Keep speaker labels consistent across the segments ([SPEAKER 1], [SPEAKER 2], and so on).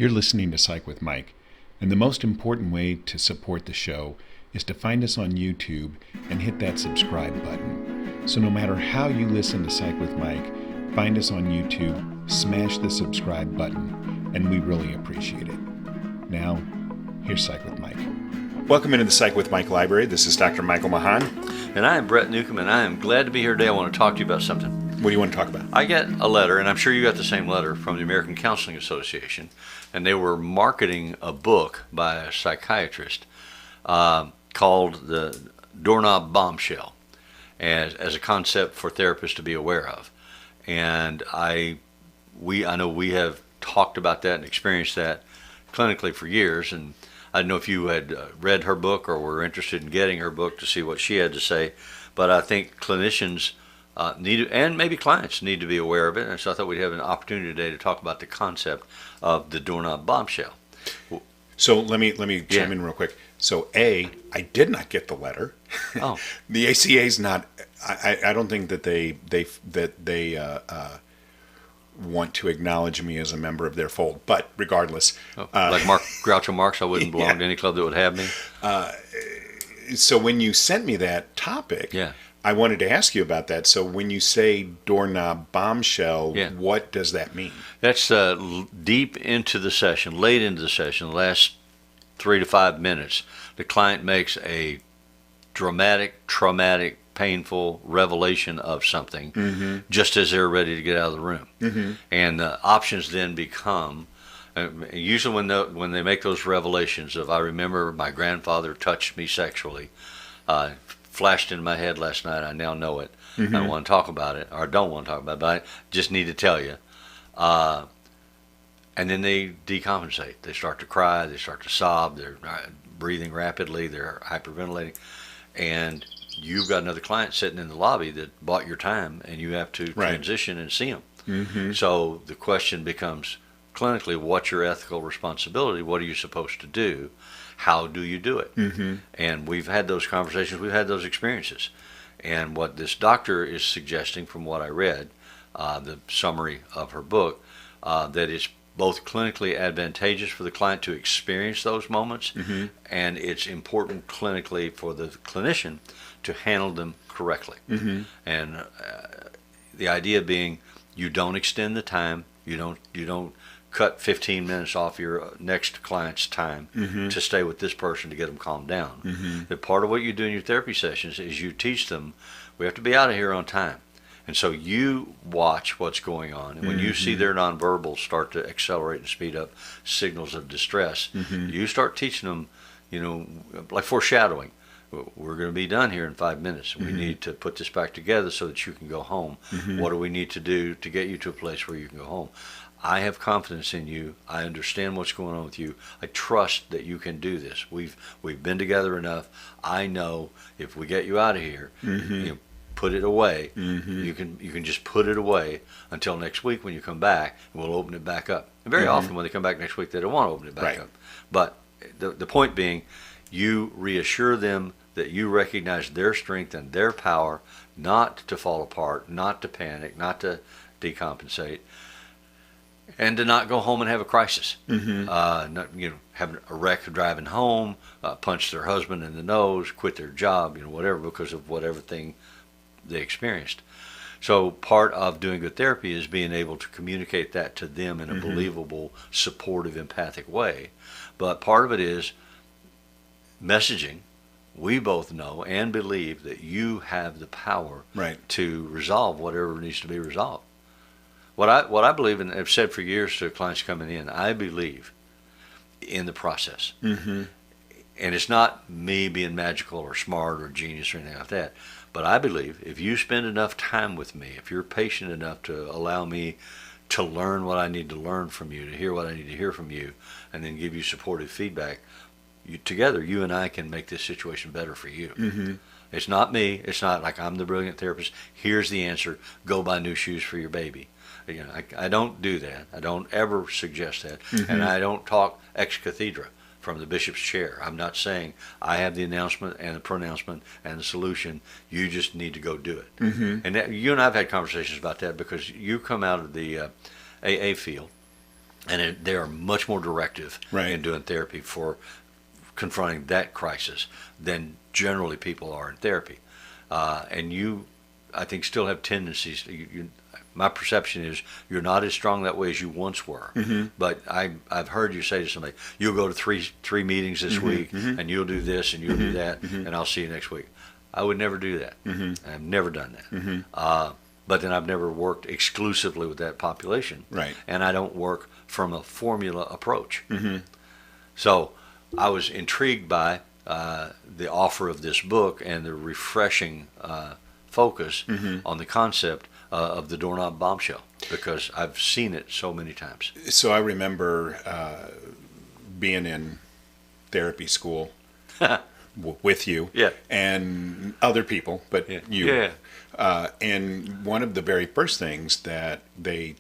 [SPEAKER 1] You're listening to Psych with Mike, and the most important way to support the show is to find us on YouTube and hit that subscribe button. So no matter how you listen to Psych with Mike, find us on YouTube, smash the subscribe button, and we really appreciate it. Now, here's Psych with Mike. Welcome into the Psych with Mike Library. This is Dr. Michael Mahan.
[SPEAKER 2] And I am Brett Newcomb, and I am glad to be here today. I want to talk to you about something.
[SPEAKER 1] What do you want to talk about?
[SPEAKER 2] I get a letter, and I'm sure you got the same letter, from the American Counseling Association, and they were marketing a book by a psychiatrist called the Doorknob Bombshell as a concept for therapists to be aware of. And I know we have talked about that and experienced that clinically for years, and I don't know if you had read her book or were interested in getting her book to see what she had to say, but I think clinicians and maybe clients need to be aware of it, and so I thought we'd have an opportunity today to talk about the concept of the Doorknob Bombshell.
[SPEAKER 1] So let me chime in real quick. So I did not get the letter.
[SPEAKER 2] Oh.
[SPEAKER 1] The ACA's not. I don't think that they want to acknowledge me as a member of their fold. But regardless,
[SPEAKER 2] like Groucho Marx, I wouldn't belong to any club that would have me.
[SPEAKER 1] So when you sent me that topic, I wanted to ask you about that. So when you say Doorknob Bombshell, what does that mean? That's
[SPEAKER 2] deep into the session, late into the session, the last 3 to 5 minutes, the client makes a dramatic, traumatic, painful revelation of something just as they're ready to get out of the room. And the options then become, usually when they make those revelations of, I remember my grandfather touched me sexually, flashed in my head last night, I now know it. I don't want to talk about it, or don't want to talk about it, but I just need to tell you. And then they decompensate. They start to cry, they start to sob, they're breathing rapidly, they're hyperventilating, and you've got another client sitting in the lobby that bought your time, and you have to transition and see them. So the question becomes, clinically, what's your ethical responsibility? What are you supposed to do? How do you do it? And we've had those conversations, we've had those experiences. And what this doctor is suggesting, from what I read, the summary of her book, that it's both clinically advantageous for the client to experience those moments, and it's important clinically for the clinician to handle them correctly. And the idea being, you don't extend the time, you don't cut 15 minutes off your next client's time to stay with this person to get them calmed down. That part of what you do in your therapy sessions is you teach them, we have to be out of here on time. And so you watch what's going on, and when you see their nonverbals start to accelerate and speed up signals of distress, you start teaching them, like foreshadowing. We're going to be done here in 5 minutes. We need to put this back together so that you can go home. What do we need to do to get you to a place where you can go home? I have confidence in you. I understand what's going on with you. I trust that you can do this. We've been together enough. I know if we get you out of here, put it away. You can just put it away until next week when you come back, and we'll open it back up. And very often when they come back next week, they don't want to open it back up. But the point being, you reassure them that you recognize their strength and their power, not to fall apart, not to panic, not to decompensate, and to not go home and have a crisis. Not, have a wreck driving home, punch their husband in the nose, quit their job, whatever, because of whatever thing they experienced. So part of doing good therapy is being able to communicate that to them in a believable, supportive, empathic way. But part of it is messaging. We both know and believe that you have the power to resolve whatever needs to be resolved. What I believe, and I've said for years to clients coming in, I believe in the process. And it's not me being magical or smart or genius or anything like that, but I believe if you spend enough time with me, if you're patient enough to allow me to learn what I need to learn from you, to hear what I need to hear from you, and then give you supportive feedback, together, you and I can make this situation better for you. It's not me. It's not like I'm the brilliant therapist. Here's the answer. Go buy new shoes for your baby. I don't do that. I don't ever suggest that. And I don't talk ex cathedra from the bishop's chair. I'm not saying I have the announcement and the pronouncement and the solution. You just need to go do it. And you and I have had conversations about that, because you come out of the AA field And they are much more directive
[SPEAKER 1] Right.
[SPEAKER 2] in doing therapy for confronting that crisis than generally people are in therapy. And you, I think, still have tendencies. My perception is you're not as strong that way as you once were. But I've heard you say to somebody, "You'll go to three meetings this week, and you'll do this, and you'll do that, and I'll see you next week." I would never do that. I've never done that. But then I've never worked exclusively with that population.
[SPEAKER 1] Right.
[SPEAKER 2] And I don't work from a formula approach. So I was intrigued by the offer of this book and the refreshing focus on the concept of the Doorknob Bombshell, because I've seen it so many times.
[SPEAKER 1] So I remember being in therapy school with you
[SPEAKER 2] Yeah.
[SPEAKER 1] and other people, but you.
[SPEAKER 2] Yeah.
[SPEAKER 1] And one of the very first things that they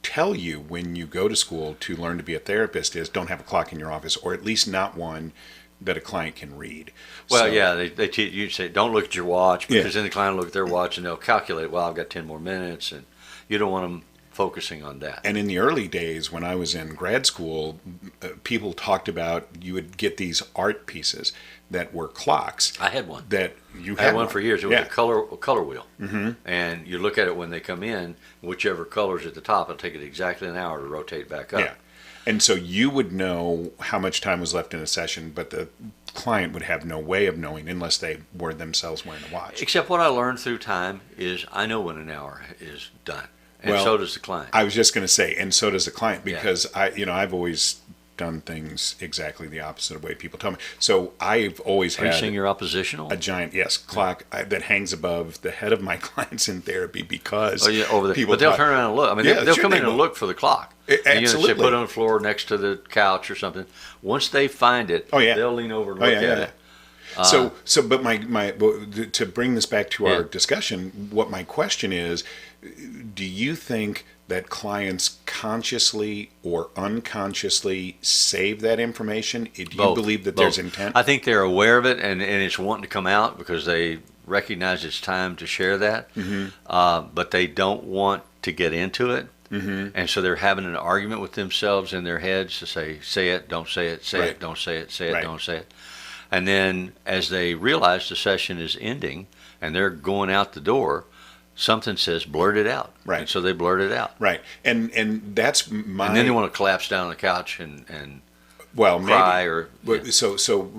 [SPEAKER 1] tell you when you go to school to learn to be a therapist is don't have a clock in your office, or at least not one that a client can read.
[SPEAKER 2] Well,
[SPEAKER 1] So-
[SPEAKER 2] yeah, they teach you, say don't look at your watch, because
[SPEAKER 1] Yeah.
[SPEAKER 2] then the client will look at their watch and they'll calculate, well, I've got 10 more minutes, and you don't want them focusing on that.
[SPEAKER 1] And in the early days when I was in grad school, people talked about you would get these art pieces that were clocks.
[SPEAKER 2] I had one.
[SPEAKER 1] That you
[SPEAKER 2] I had one for years. It was
[SPEAKER 1] Yeah.
[SPEAKER 2] a color wheel, and you look at it when they come in. Whichever color's at the top, it'll take it exactly an hour to rotate back up.
[SPEAKER 1] Yeah. And so you would know how much time was left in a session, but the client would have no way of knowing unless they were themselves wearing a watch.
[SPEAKER 2] Except what I learned through time is I know when an hour is done, and
[SPEAKER 1] Well,
[SPEAKER 2] so does the client.
[SPEAKER 1] I was just going to say, and so does the client,
[SPEAKER 2] Yeah.
[SPEAKER 1] because I've always done things exactly the opposite of the way people tell me. So I've always
[SPEAKER 2] Are you
[SPEAKER 1] had
[SPEAKER 2] saying you're oppositional?
[SPEAKER 1] a giant clock that hangs above the head of my clients in therapy because
[SPEAKER 2] Oh yeah, over there.
[SPEAKER 1] people
[SPEAKER 2] But they'll
[SPEAKER 1] talk-
[SPEAKER 2] turn around and look. I mean,
[SPEAKER 1] Yeah,
[SPEAKER 2] they'll
[SPEAKER 1] sure
[SPEAKER 2] come
[SPEAKER 1] they
[SPEAKER 2] in and
[SPEAKER 1] will.
[SPEAKER 2] look for the clock. And,
[SPEAKER 1] Absolutely.
[SPEAKER 2] say put it on the floor next to the couch or something. Once they find it,
[SPEAKER 1] Oh, yeah.
[SPEAKER 2] they'll lean over and
[SPEAKER 1] Oh,
[SPEAKER 2] look
[SPEAKER 1] yeah,
[SPEAKER 2] at
[SPEAKER 1] yeah.
[SPEAKER 2] it.
[SPEAKER 1] But my to bring this back to our
[SPEAKER 2] Yeah.
[SPEAKER 1] discussion, what my question is, do you think that clients consciously or unconsciously save that information? Do you
[SPEAKER 2] Both.
[SPEAKER 1] believe that
[SPEAKER 2] Both.
[SPEAKER 1] there's intent?
[SPEAKER 2] I think they're aware of it, and it's wanting to come out because they recognize it's time to share that. But they don't want to get into it. And so they're having an argument with themselves in their heads to say it, don't say it, say
[SPEAKER 1] Right.
[SPEAKER 2] it, don't say it, say it,
[SPEAKER 1] Right.
[SPEAKER 2] don't say it. And then as they realize the session is ending and they're going out the door, something says blurt it out.
[SPEAKER 1] Right.
[SPEAKER 2] And so they blurt it out.
[SPEAKER 1] Right. And that's my...
[SPEAKER 2] And then they want to collapse down on the couch and
[SPEAKER 1] well,
[SPEAKER 2] cry
[SPEAKER 1] maybe.
[SPEAKER 2] or
[SPEAKER 1] But So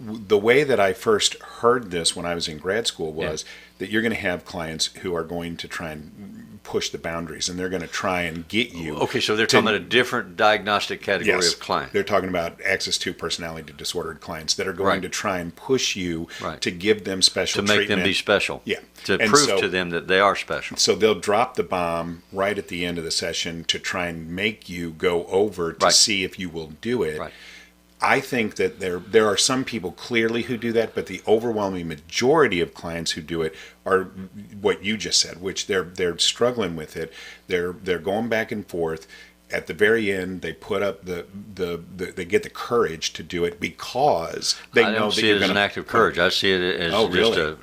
[SPEAKER 1] the way that I first heard this when I was in grad school was that you're going to have clients who are going to try and push the boundaries, and they're going to try and get you.
[SPEAKER 2] Okay, so they're
[SPEAKER 1] to-
[SPEAKER 2] talking about a different diagnostic category
[SPEAKER 1] Yes,
[SPEAKER 2] of client.
[SPEAKER 1] they're talking about access to personality disordered clients that are going
[SPEAKER 2] Right.
[SPEAKER 1] to try and push you
[SPEAKER 2] Right.
[SPEAKER 1] to give them special
[SPEAKER 2] To make
[SPEAKER 1] treatment.
[SPEAKER 2] them be special.
[SPEAKER 1] Yeah.
[SPEAKER 2] To
[SPEAKER 1] And
[SPEAKER 2] prove
[SPEAKER 1] so-
[SPEAKER 2] to them that they are special.
[SPEAKER 1] So they'll drop the bomb right at the end of the session to try and make you go over to
[SPEAKER 2] Right.
[SPEAKER 1] see if you will do it.
[SPEAKER 2] Right.
[SPEAKER 1] I think that there are some people clearly who do that, but the overwhelming majority of clients who do it are what you just said, which they're struggling with it. They're going back and forth. At the very end, they put up they get the courage to do it because they
[SPEAKER 2] I
[SPEAKER 1] know
[SPEAKER 2] don't
[SPEAKER 1] that
[SPEAKER 2] see
[SPEAKER 1] you're
[SPEAKER 2] it as
[SPEAKER 1] going
[SPEAKER 2] an act of courage. I see it as
[SPEAKER 1] Oh,
[SPEAKER 2] just
[SPEAKER 1] really?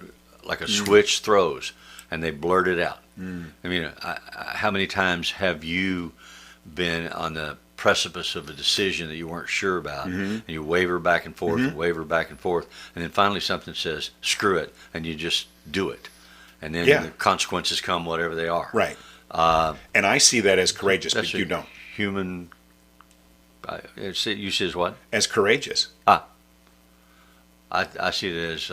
[SPEAKER 2] like a switch throws, and they blurt it out. I mean, how many times have you been on the precipice of a decision that you weren't sure about, and you waver back and forth, and waver back and forth, and then finally something says, screw it, and you just do it. And then
[SPEAKER 1] Yeah.
[SPEAKER 2] the consequences come, whatever they are.
[SPEAKER 1] right. And I see that as courageous, but
[SPEAKER 2] That's
[SPEAKER 1] you
[SPEAKER 2] a
[SPEAKER 1] don't.
[SPEAKER 2] human. You see it as what?
[SPEAKER 1] As courageous.
[SPEAKER 2] I see it as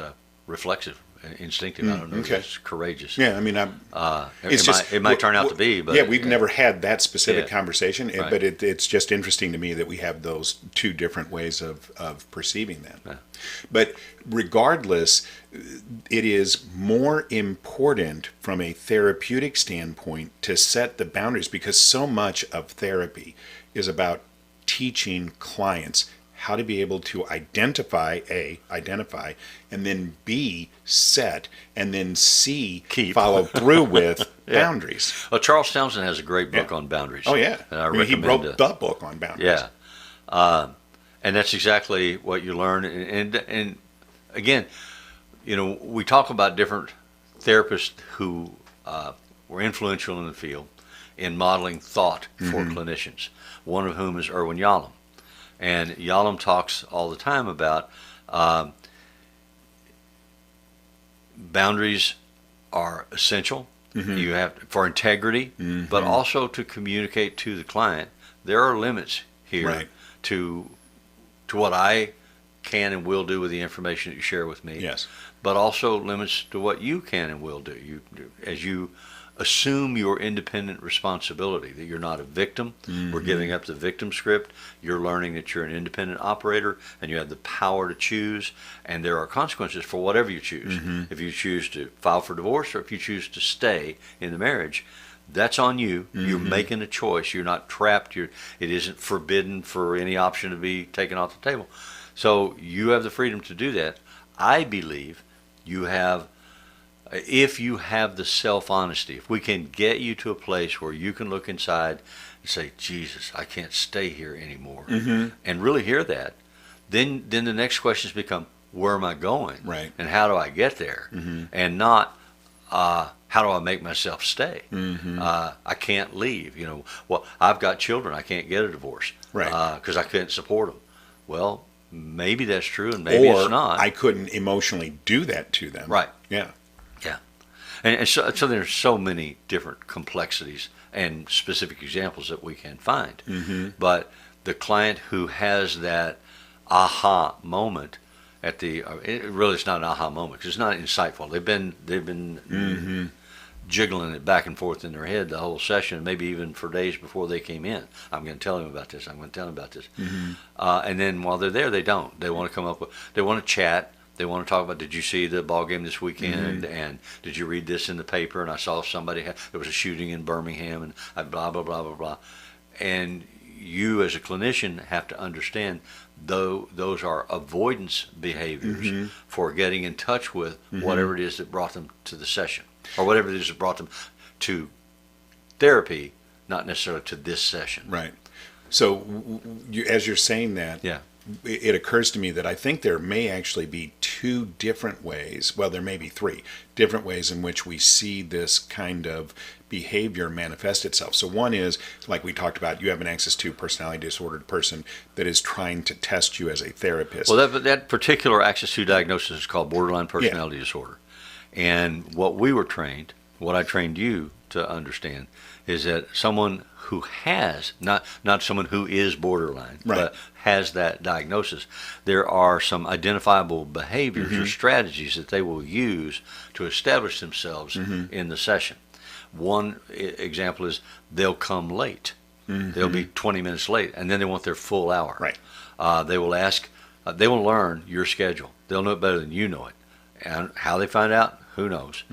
[SPEAKER 2] reflexive, instinctive. I don't know
[SPEAKER 1] okay.
[SPEAKER 2] if it's courageous.
[SPEAKER 1] Yeah, I mean,
[SPEAKER 2] It might turn out to be, but
[SPEAKER 1] yeah, we've never had that specific
[SPEAKER 2] Yeah.
[SPEAKER 1] conversation,
[SPEAKER 2] Right.
[SPEAKER 1] but it's just interesting to me that we have those two different ways of perceiving that.
[SPEAKER 2] Yeah.
[SPEAKER 1] But regardless, it is more important from a therapeutic standpoint to set the boundaries, because so much of therapy is about teaching clients how to be able to identify, and then B, set, and then C,
[SPEAKER 2] Keep.
[SPEAKER 1] follow through with boundaries.
[SPEAKER 2] Well, Charles Townsend has a great book on boundaries.
[SPEAKER 1] Oh, yeah.
[SPEAKER 2] And I
[SPEAKER 1] mean, he
[SPEAKER 2] recommend
[SPEAKER 1] wrote the book on boundaries.
[SPEAKER 2] Yeah. And that's exactly what you learn. And again, we talk about different therapists who were influential in the field, in modeling thought for clinicians, one of whom is Erwin Yalom. And Yalom talks all the time about boundaries are essential. You have for integrity, but also to communicate to the client. There are limits here to what I can and will do with the information that you share with me.
[SPEAKER 1] Yes.
[SPEAKER 2] But also limits to what you can and will do. As you assume your independent responsibility, that you're not a victim. We're giving up the victim script. You're learning that you're an independent operator and you have the power to choose, and there are consequences for whatever you choose. If you choose to file for divorce or if you choose to stay in the marriage, that's on you. You're making a choice. You're not trapped. It isn't forbidden for any option to be taken off the table. So you have the freedom to do that. I believe you have, if you have the self-honesty, if we can get you to a place where you can look inside and say, Jesus, I can't stay here anymore, and really hear that, then the next questions become, where am I going?
[SPEAKER 1] Right.
[SPEAKER 2] And how do I get there? And not, how do I make myself stay? I can't leave. Well, I've got children. I can't get a divorce.
[SPEAKER 1] Right.
[SPEAKER 2] Because I couldn't support them. Well, maybe that's true, and maybe it's not.
[SPEAKER 1] I couldn't emotionally do that to them.
[SPEAKER 2] Right.
[SPEAKER 1] Yeah.
[SPEAKER 2] Yeah. And so there's so many different complexities and specific examples that we can find. But the client who has that aha moment at it's not an aha moment because it's not insightful. They've been jiggling it back and forth in their head the whole session, maybe even for days before they came in. I'm going to tell him about this. I'm going to tell him about this. And then while they're there, they don't. They want to come up with, they want to chat. They want to talk about, did you see the ball game this weekend? And did you read this in the paper? And I saw there was a shooting in Birmingham, and blah, blah, blah, blah, blah. And you as a clinician have to understand, though those are avoidance behaviors for getting in touch with whatever it is that brought them to the session, or whatever it is that brought them to therapy, not necessarily to this session.
[SPEAKER 1] Right. So as you're saying that, it occurs to me that I think there may actually be two different ways, well, there may be three different ways in which we see this kind of behavior manifest itself. So one is, like we talked about, you have an access to personality disordered person that is trying to test you as a therapist.
[SPEAKER 2] Well, that particular access to diagnosis is called borderline personality disorder. And what I trained you to understand is that someone who has, not someone who is borderline, but has that diagnosis, there are some identifiable behaviors or strategies that they will use to establish themselves in the session. One example is they'll come late. They'll be 20 minutes late, and then they want their full hour.
[SPEAKER 1] Right.
[SPEAKER 2] They will ask, they will learn your schedule. They'll know it better than you know it. And how they find out, who knows?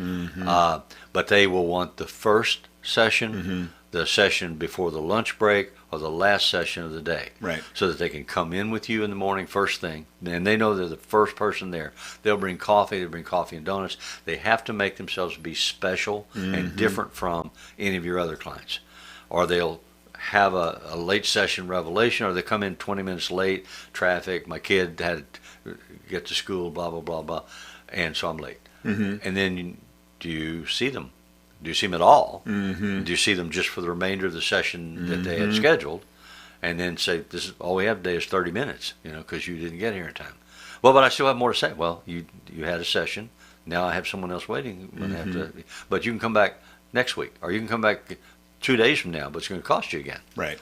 [SPEAKER 2] But they will want the first session, the session before the lunch break, or the last session of the day.
[SPEAKER 1] Right.
[SPEAKER 2] So that they can come in with you in the morning first thing, and they know they're the first person there. They'll bring coffee and donuts. They have to make themselves be special and different from any of your other clients. Or they'll have a late session revelation, or they come in 20 minutes late, traffic, my kid had to get to school, blah, blah, blah, blah, and so I'm late. And then do you see them? Do you see them at all? Do you see them just for the remainder of the session that they had scheduled, and then say, "This is all we have today is 30 minutes," because you didn't get here in time. Well, but I still have more to say. Well, you had a session. Now I have someone else waiting. But you can come back next week, or you can come back 2 days from now. But it's going to cost you again.
[SPEAKER 1] Right.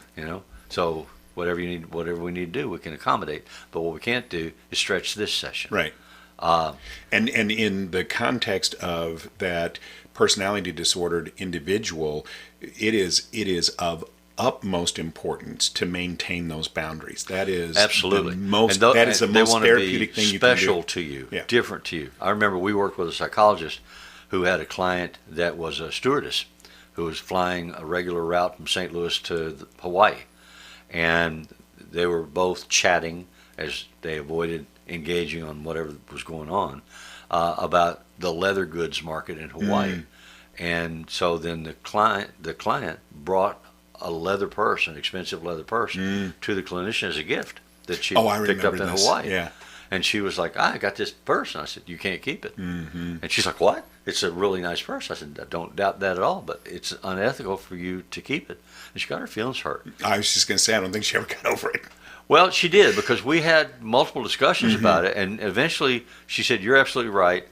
[SPEAKER 2] So whatever we need to do, we can accommodate. But what we can't do is stretch this session.
[SPEAKER 1] Right. And in the context of that personality disordered individual, it is of utmost importance to maintain those boundaries. That is
[SPEAKER 2] absolutely
[SPEAKER 1] the most therapeutic thing you can do.
[SPEAKER 2] Special to you, different to you. I remember we worked with a psychologist who had a client that was a stewardess who was flying a regular route from St. Louis to Hawaii, and they were both chatting as they avoided engaging on whatever was going on about the leather goods market in Hawaii. And so then the client brought a leather purse, an expensive leather purse, to the clinician as a gift that she picked up in Hawaii.
[SPEAKER 1] Yeah.
[SPEAKER 2] And she was like, I got this purse. And I said, you can't keep it.
[SPEAKER 1] Mm-hmm.
[SPEAKER 2] And she's like, what? It's a really nice purse. I said, I don't doubt that at all, but it's unethical for you to keep it. And she got her feelings hurt.
[SPEAKER 1] I was just going to say, I don't think she ever got over it.
[SPEAKER 2] Well, she did, because we had multiple discussions about it, and eventually she said, you're absolutely right.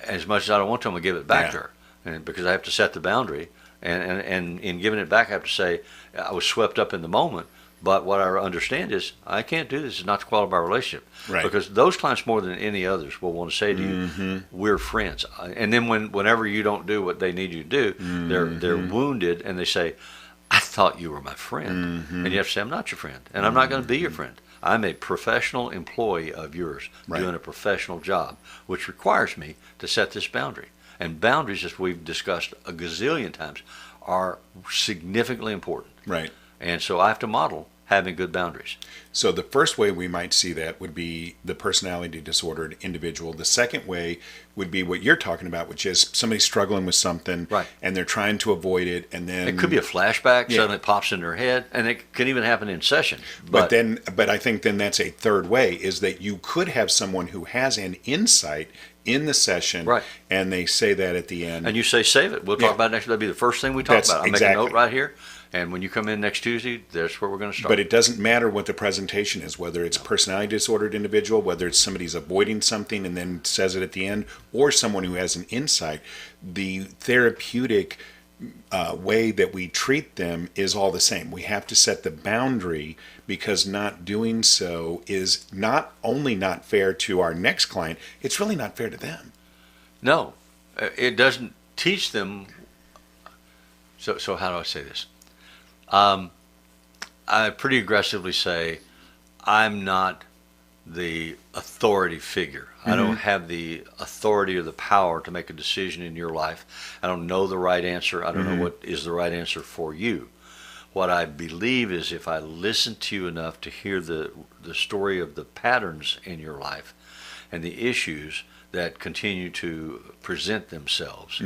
[SPEAKER 2] As much as I don't want to, I'm going to give it back to her, and because I have to set the boundary. And in giving it back, I have to say, I was swept up in the moment, but what I understand is I can't do this. It's not the quality of our relationship.
[SPEAKER 1] Right.
[SPEAKER 2] Because those clients, more than any others, will want to say to you, we're friends. And then whenever you don't do what they need you to do, they're wounded, and they say, I thought you were my friend. And you have to say, I'm not your friend, and I'm not going to be your friend. I'm a professional employee of yours, doing a professional job, which requires me to set this boundary. And boundaries, as we've discussed a gazillion times, are significantly important.
[SPEAKER 1] Right.
[SPEAKER 2] And so I have to model having good boundaries.
[SPEAKER 1] So the first way we might see that would be the personality disordered individual. The second way would be what you're talking about, which is somebody struggling with something, and they're trying to avoid it, and then
[SPEAKER 2] it could be a flashback. Suddenly it pops in their head, and it can even happen in session.
[SPEAKER 1] But I think then that's a third way, is that you could have someone who has an insight in the session, and they say that at the end,
[SPEAKER 2] and you say, save it. We'll talk about it next. That'll be the first thing we talk about. I'll make a note right here. And when you come in next Tuesday, that's where we're going to start.
[SPEAKER 1] But it doesn't matter what the presentation is, whether it's a personality disordered individual, whether it's somebody's avoiding something and then says it at the end, or someone who has an insight. The therapeutic way that we treat them is all the same. We have to set the boundary, because not doing so is not only not fair to our next client, it's really not fair to them.
[SPEAKER 2] No, it doesn't teach them. So how do I say this? I pretty aggressively say, I'm not the authority figure. I don't have the authority or the power to make a decision in your life. I don't know the right answer. I don't know what is the right answer for you. What I believe is, if I listen to you enough to hear the story of the patterns in your life and the issues that continue to present themselves,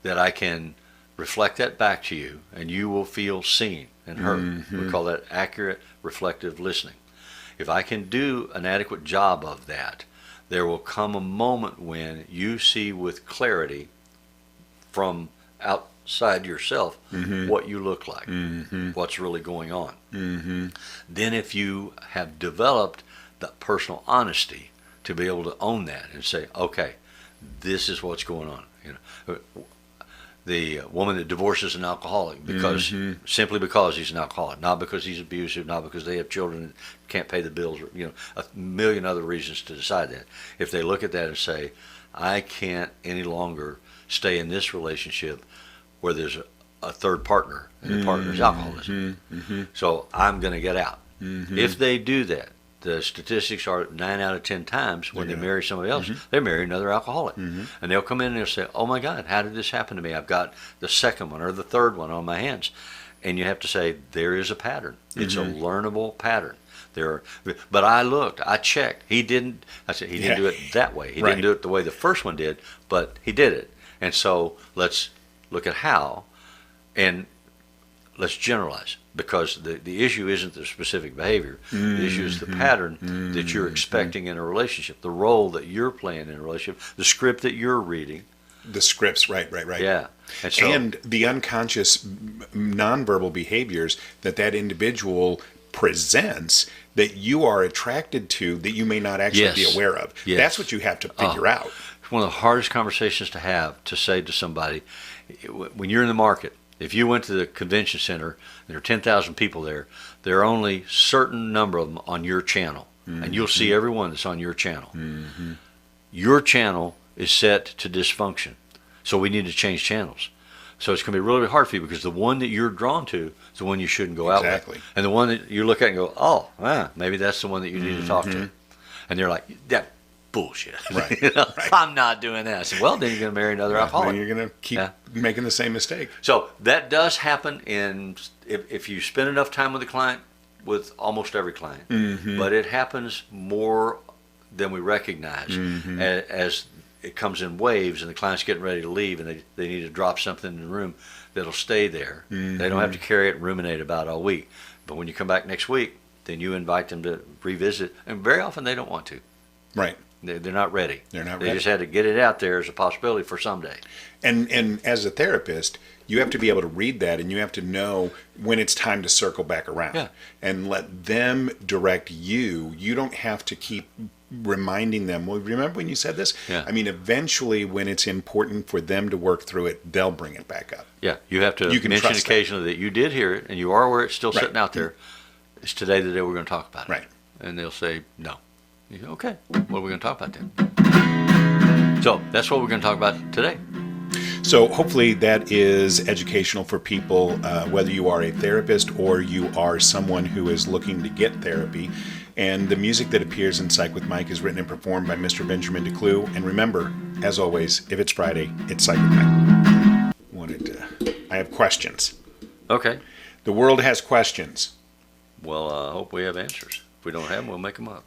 [SPEAKER 2] that I can reflect that back to you, and you will feel seen and heard. We call that accurate, reflective listening. If I can do an adequate job of that, there will come a moment when you see with clarity from outside yourself what you look like, what's really going on. Then if you have developed the personal honesty to be able to own that and say, okay, this is what's going on. The woman that divorces an alcoholic because simply because he's an alcoholic, not because he's abusive, not because they have children and can't pay the bills, or a million other reasons to decide that. If they look at that and say, I can't any longer stay in this relationship where there's a third partner, and the partner's alcoholism, so I'm going to get out. If they do that, the statistics are 9 out of 10 times when they marry somebody else, they marry another alcoholic. And they'll come in and they'll say, oh my God, how did this happen to me? I've got the second one or the third one on my hands. And you have to say, there is a pattern. It's a learnable pattern. But I checked. He didn't do it that way. He didn't do it the way the first one did, but he did it. And so let's look at how, and let's generalize, because the issue isn't the specific behavior. The issue is the pattern that you're expecting in a relationship, the role that you're playing in a relationship, the script that you're reading.
[SPEAKER 1] The scripts, right.
[SPEAKER 2] Yeah.
[SPEAKER 1] And the unconscious nonverbal behaviors that individual presents that you are attracted to that you may not actually be aware of. That's what you have to figure out.
[SPEAKER 2] It's one of the hardest conversations to have, to say to somebody, when you're in the market, if you went to the convention center, there are 10,000 people there, there are only a certain number of them on your channel. And you'll see everyone that's on your channel. Your channel is set to dysfunction. So we need to change channels. So it's going to be really hard for you, because the one that you're drawn to is the one you shouldn't go out with. And the one that you look at and go, oh, maybe that's the one that you need to talk to. And they're like, that bullshit. I'm not doing that. I said, well, then you're going to marry another alcoholic.
[SPEAKER 1] Then you're going to keep making the same mistake.
[SPEAKER 2] So that does happen if you spend enough time with a client, with almost every client. But it happens more than we recognize as it comes in waves, and the client's getting ready to leave, and they need to drop something in the room that'll stay there. They don't have to carry it and ruminate about all week. But when you come back next week, then you invite them to revisit. And very often they don't want to.
[SPEAKER 1] Right.
[SPEAKER 2] They're not ready.
[SPEAKER 1] They're not
[SPEAKER 2] They
[SPEAKER 1] ready.
[SPEAKER 2] just had to get it out there as a possibility for someday.
[SPEAKER 1] And as a therapist, you have to be able to read that, and you have to know when it's time to circle back around.
[SPEAKER 2] Yeah.
[SPEAKER 1] And let them direct you. You don't have to keep reminding them. Well, remember when you said this?
[SPEAKER 2] Yeah.
[SPEAKER 1] I mean, eventually, when it's important for them to work through it, they'll bring it back up.
[SPEAKER 2] Yeah, you have to
[SPEAKER 1] You can
[SPEAKER 2] mention
[SPEAKER 1] trust
[SPEAKER 2] occasionally that you did hear it, and you are aware it's still
[SPEAKER 1] Right.
[SPEAKER 2] sitting out there. It's today the day we're going to talk about it.
[SPEAKER 1] Right.
[SPEAKER 2] And they'll say, no. You go, okay, what are we going to talk about then? So that's what we're going to talk about today.
[SPEAKER 1] So hopefully that is educational for people, whether you are a therapist or you are someone who is looking to get therapy. And the music that appears in Psych with Mike is written and performed by Mr. Benjamin DeClue. And remember, as always, if it's Friday, it's Psych with Mike. I have questions.
[SPEAKER 2] Okay.
[SPEAKER 1] The world has questions.
[SPEAKER 2] Well, I hope we have answers. If we don't have them, we'll make them up.